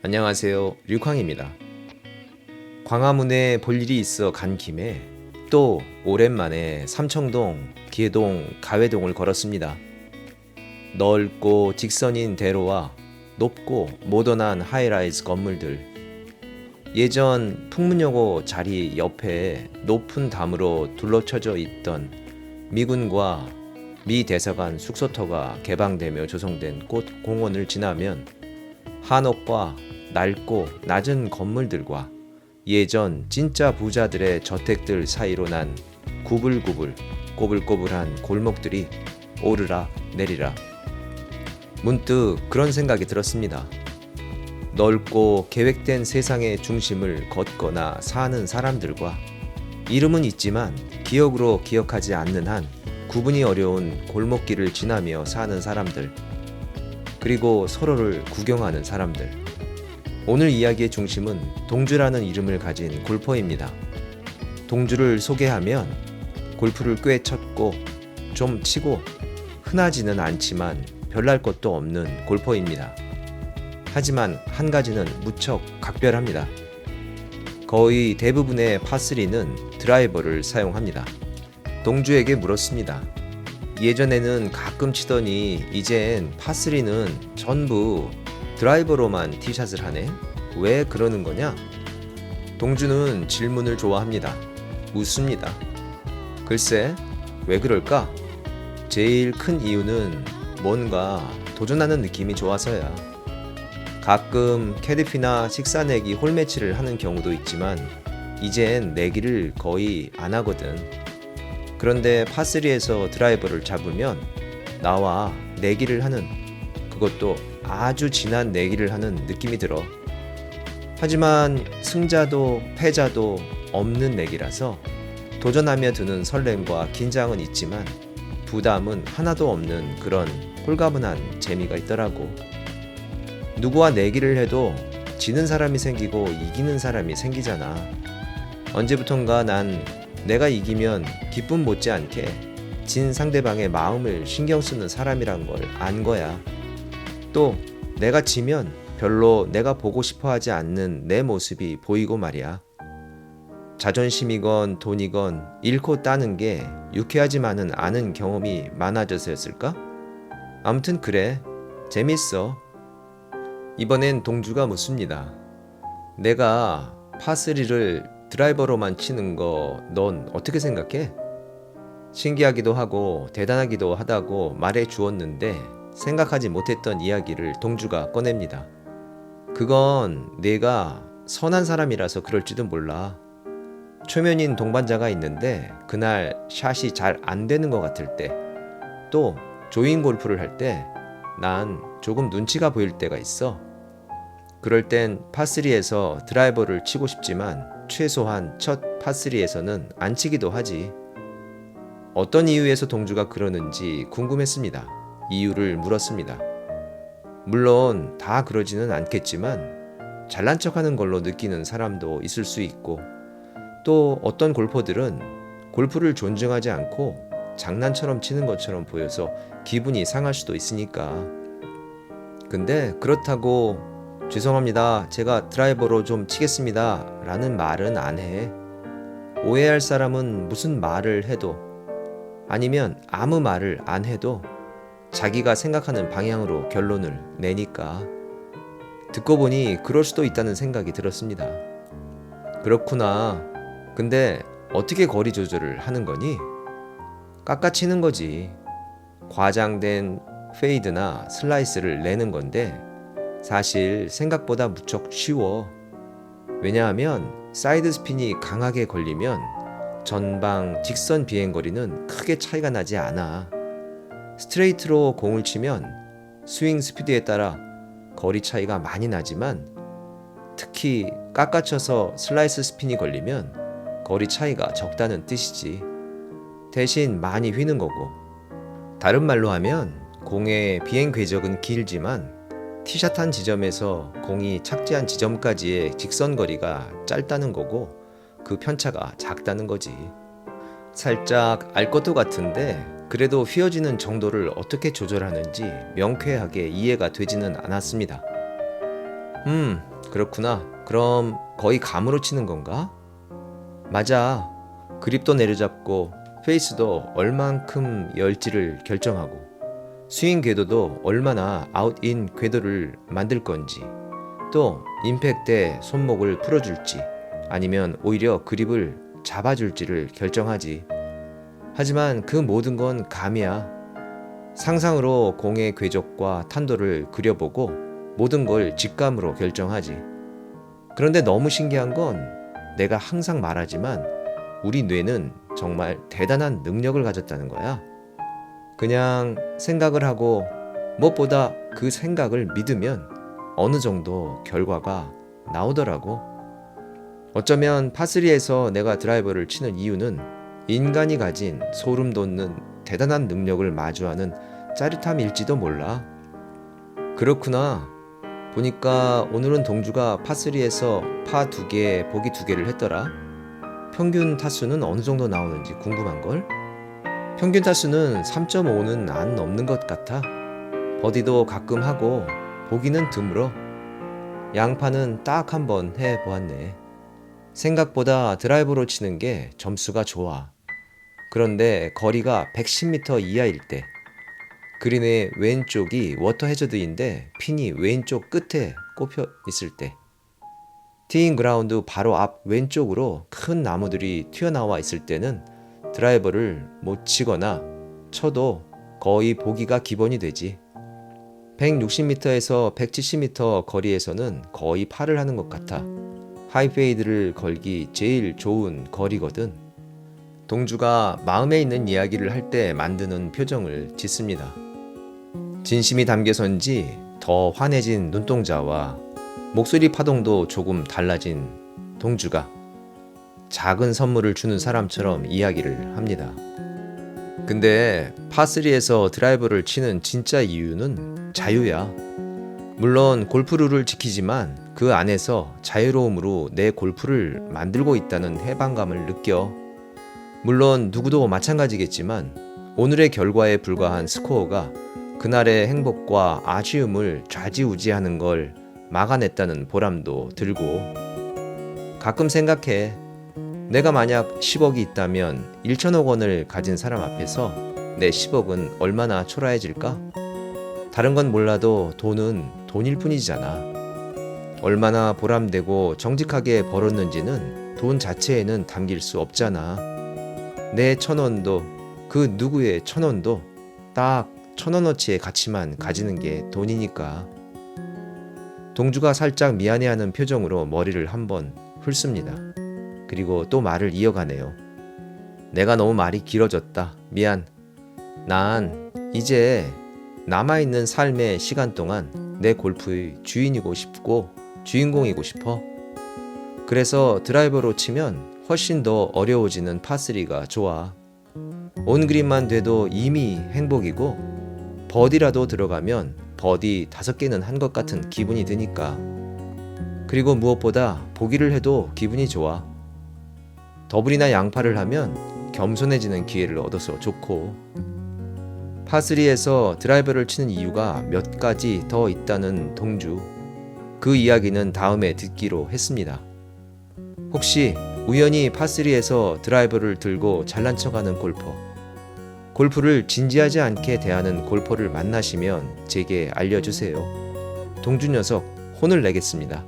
안녕하세요. 류광입니다. 광화문에 볼 일이 있어 간 김에 또 오랜만에 삼청동, 기회동, 가회동을 걸었습니다. 넓고 직선인 대로와 높고 모던한 하이라이즈 건물들, 예전 풍문여고 자리 옆에 높은 담으로 둘러쳐져 있던 미군과 미 대사관 숙소터가 개방되며 조성된 꽃 공원을 지나면 한옥과 낡고 낮은 건물들과 예전 진짜 부자들의 저택들 사이로 난 구불구불 꼬불꼬불한 골목들이 오르락 내리락. 문득 그런 생각이 들었습니다. 넓고 계획된 세상의 중심을 걷거나 사는 사람들과 이름은 있지만 기억으로 기억하지 않는 한 구분이 어려운 골목길을 지나며 사는 사람들, 그리고 서로를 구경하는 사람들. 오늘 이야기의 중심은 동주라는 이름을 가진 골퍼입니다. 동주를 소개하면 골프를 꽤 쳤고 좀 치고 흔하지는 않지만 별날 것도 없는 골퍼입니다. 하지만 한 가지는 무척 각별합니다. 거의 대부분의 파3는 드라이버를 사용합니다. 동주에게 물었습니다. 예전에는 가끔 치더니 이젠 파3는 전부 드라이버로만 티샷을 하네? 왜 그러는 거냐? 동주는 질문을 좋아합니다. 웃습니다. 글쎄, 왜 그럴까? 제일 큰 이유는 뭔가 도전하는 느낌이 좋아서야. 가끔 캐디피나 식사내기 홀매치를 하는 경우도 있지만 이젠 내기를 거의 안 하거든. 그런데 파3에서 드라이버를 잡으면 나와 내기를 하는, 그것도 아주 진한 내기를 하는 느낌이 들어. 하지만 승자도 패자도 없는 내기라서 도전하며 드는 설렘과 긴장은 있지만 부담은 하나도 없는 그런 홀가분한 재미가 있더라고. 누구와 내기를 해도 지는 사람이 생기고 이기는 사람이 생기잖아. 언제부턴가 난 내가 이기면 기쁨 못지않게 진 상대방의 마음을 신경 쓰는 사람이란 걸 안 거야. 또 내가 지면 별로 내가 보고 싶어 하지 않는 내 모습이 보이고 말이야. 자존심이건 돈이건 잃고 따는 게 유쾌하지만은 않은 경험이 많아져서였을까? 아무튼 그래. 재밌어. 이번엔 동주가 묻습니다. 내가 파3를 드라이버로만 치는 거 넌 어떻게 생각해? 신기하기도 하고 대단하기도 하다고 말해 주었는데 생각하지 못했던 이야기를 동주가 꺼냅니다. 그건 내가 선한 사람이라서 그럴지도 몰라. 초면인 동반자가 있는데 그날 샷이 잘 안 되는 것 같을 때, 또 조인 골프를 할 때 난 조금 눈치가 보일 때가 있어. 그럴 땐 파3에서 드라이버를 치고 싶지만 최소한 첫 파3에서는 안 치기도 하지. 어떤 이유에서 동주가 그러는지 궁금했습니다. 이유를 물었습니다. 물론 다 그러지는 않겠지만 잘난 척하는 걸로 느끼는 사람도 있을 수 있고, 또 어떤 골퍼들은 골프를 존중하지 않고 장난처럼 치는 것처럼 보여서 기분이 상할 수도 있으니까. 근데 그렇다고 죄송합니다, 제가 드라이버로 좀 치겠습니다 라는 말은 안 해. 오해할 사람은 무슨 말을 해도, 아니면 아무 말을 안 해도 자기가 생각하는 방향으로 결론을 내니까. 듣고 보니 그럴 수도 있다는 생각이 들었습니다. 그렇구나. 근데 어떻게 거리 조절을 하는 거니? 깎아치는 거지. 과장된 페이드나 슬라이스를 내는 건데 사실 생각보다 무척 쉬워. 왜냐하면 사이드 스핀이 강하게 걸리면 전방 직선 비행거리는 크게 차이가 나지 않아. 스트레이트로 공을 치면 스윙 스피드에 따라 거리 차이가 많이 나지만 특히 깎아쳐서 슬라이스 스핀이 걸리면 거리 차이가 적다는 뜻이지. 대신 많이 휘는 거고. 다른 말로 하면 공의 비행 궤적은 길지만 티샷한 지점에서 공이 착지한 지점까지의 직선 거리가 짧다는 거고, 그 편차가 작다는 거지. 살짝 알 것도 같은데 그래도 휘어지는 정도를 어떻게 조절하는지 명쾌하게 이해가 되지는 않았습니다. 그렇구나. 그럼 거의 감으로 치는 건가? 맞아. 그립도 내려잡고 페이스도 얼만큼 열지를 결정하고 스윙 궤도도 얼마나 아웃인 궤도를 만들 건지 또 임팩 때 손목을 풀어줄지 아니면 오히려 그립을 잡아줄지를 결정하지. 하지만 그 모든 건 감이야. 상상으로 공의 궤적과 탄도를 그려보고 모든 걸 직감으로 결정하지. 그런데 너무 신기한 건 내가 항상 말하지만 우리 뇌는 정말 대단한 능력을 가졌다는 거야. 그냥 생각을 하고 무엇보다 그 생각을 믿으면 어느 정도 결과가 나오더라고. 어쩌면 파3에서 내가 드라이버를 치는 이유는 인간이 가진 소름 돋는 대단한 능력을 마주하는 짜릿함일지도 몰라. 그렇구나. 보니까 오늘은 동주가 파3에서 파 2개, 보기 2개를 했더라. 평균 타수는 어느 정도 나오는지 궁금한걸? 평균 타수는 3.5는 안 넘는 것 같아. 버디도 가끔 하고 보기는 드물어. 양파는 딱 한 번 해보았네. 생각보다 드라이버로 치는 게 점수가 좋아. 그런데 거리가 110m 이하일 때 그린의 왼쪽이 워터 해저드인데 핀이 왼쪽 끝에 꼽혀 있을 때 티잉 그라운드 바로 앞 왼쪽으로 큰 나무들이 튀어나와 있을 때는 드라이버를 못 치거나 쳐도 거의 보기가 기본이 되지. 160m에서 170m 거리에서는 거의 파를 하는 것 같아. 하이페이드를 걸기 제일 좋은 거리거든. 동주가 마음에 있는 이야기를 할 때 만드는 표정을 짓습니다. 진심이 담겨선지 더 환해진 눈동자와 목소리 파동도 조금 달라진 동주가 작은 선물을 주는 사람처럼 이야기를 합니다. 근데 파3에서 드라이버를 치는 진짜 이유는 자유야. 물론 골프룰을 지키지만 그 안에서 자유로움으로 내 골프를 만들고 있다는 해방감을 느껴. 물론 누구도 마찬가지겠지만 오늘의 결과에 불과한 스코어가 그날의 행복과 아쉬움을 좌지우지하는 걸 막아냈다는 보람도 들고. 가끔 생각해. 내가 만약 10억이 있다면 1천억 원을 가진 사람 앞에서 내 10억은 얼마나 초라해질까? 다른 건 몰라도 돈은 돈일 뿐이잖아. 얼마나 보람되고 정직하게 벌었는지는 돈 자체에는 담길 수 없잖아. 내 1,000원도 그 누구의 1,000원도 딱 1,000원어치의 가치만 가지는 게 돈이니까. 동주가 살짝 미안해하는 표정으로 머리를 한번 훑습니다. 그리고 또 말을 이어가네요. 내가 너무 말이 길어졌다. 미안. 난 이제 남아있는 삶의 시간 동안 내 골프의 주인이고 싶고 주인공이고 싶어. 그래서 드라이버로 치면 훨씬 더 어려워지는 파3가 좋아. 온그린만 돼도 이미 행복이고 버디라도 들어가면 버디 5개는 한 것 같은 기분이 드니까. 그리고 무엇보다 보기를 해도 기분이 좋아. 더블이나 양파를 하면 겸손해지는 기회를 얻어서 좋고. 파3에서 드라이버를 치는 이유가 몇 가지 더 있다는 동주. 그 이야기는 다음에 듣기로 했습니다. 혹시 우연히 파3에서 드라이버를 들고 잘난 척하는 골퍼, 골프를 진지하지 않게 대하는 골퍼를 만나시면 제게 알려주세요. 동주 녀석 혼을 내겠습니다.